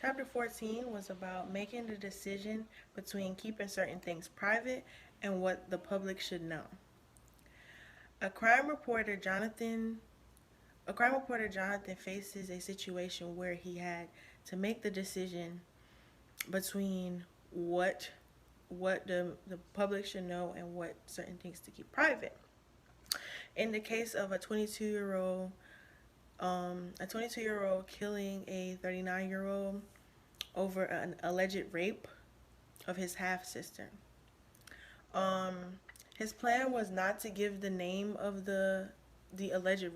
Chapter 14 was about making the decision between keeping certain things private and what the public should know. A crime reporter, Jonathan faces a situation where he had to make the decision between what the public should know and what certain things to keep private. In the case of a 22-year-old killing a 39-year-old over an alleged rape of his half sister. Um, his plan was not to give the name of the alleged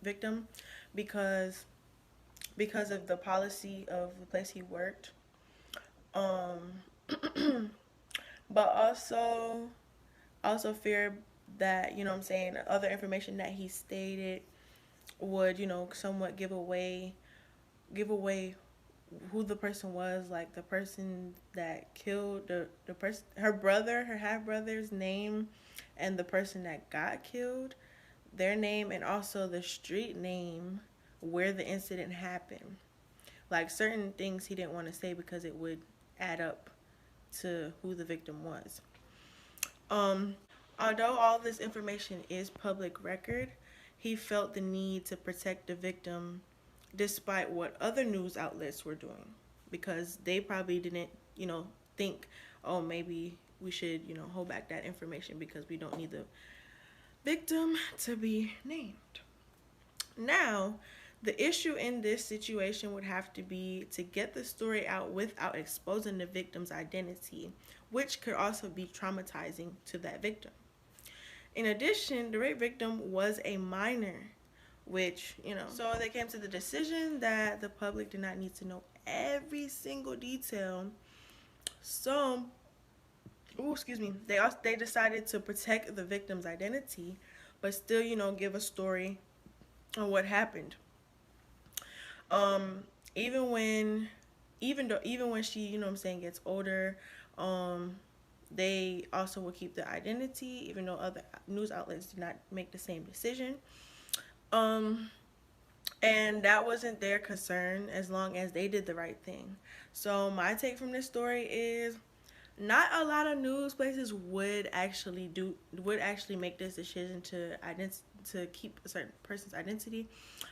victim because of the policy of the place he worked. Um, but also feared that, what I'm saying, other information that he stated would, somewhat give away who the person was, like the person that killed the person, her brother, her half brother's name, and the person that got killed, their name, and also the street name where the incident happened. Like certain things he didn't want to say because it would add up to who the victim was. Um, Although all this information is public record, he felt the need to protect the victim despite what other news outlets were doing because they probably didn't, think, oh, maybe we should, hold back that information because we don't need the victim to be named. Now, the issue in this situation would have to be to get the story out without exposing the victim's identity, which could also be traumatizing to that victim. In addition, the rape victim was a minor, which, so they came to the decision that the public did not need to know every single detail. So, they decided to protect the victim's identity, but still, give a story on what happened. Um, even when, even when she, gets older, they also will keep the identity, even though other news outlets did not make the same decision. Um, and that wasn't their concern as long as they did the right thing. So my take from this story is not a lot of news places would actually make this decision to keep a certain person's identity,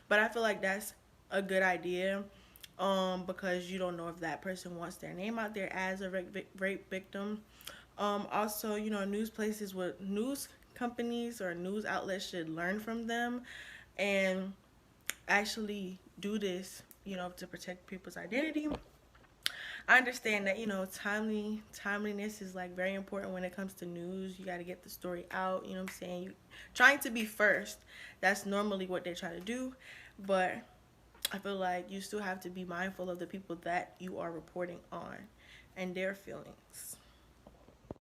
but I feel like that's a good idea, because you don't know if that person wants their name out there as a rape victim. Also, news companies or news outlets should learn from them and actually do this, to protect people's identity. I understand that, timeliness is like very important when it comes to news. You got to get the story out, what I'm saying? You trying to be first. That's normally what they try to do, but I feel like you still have to be mindful of the people that you are reporting on and their feelings.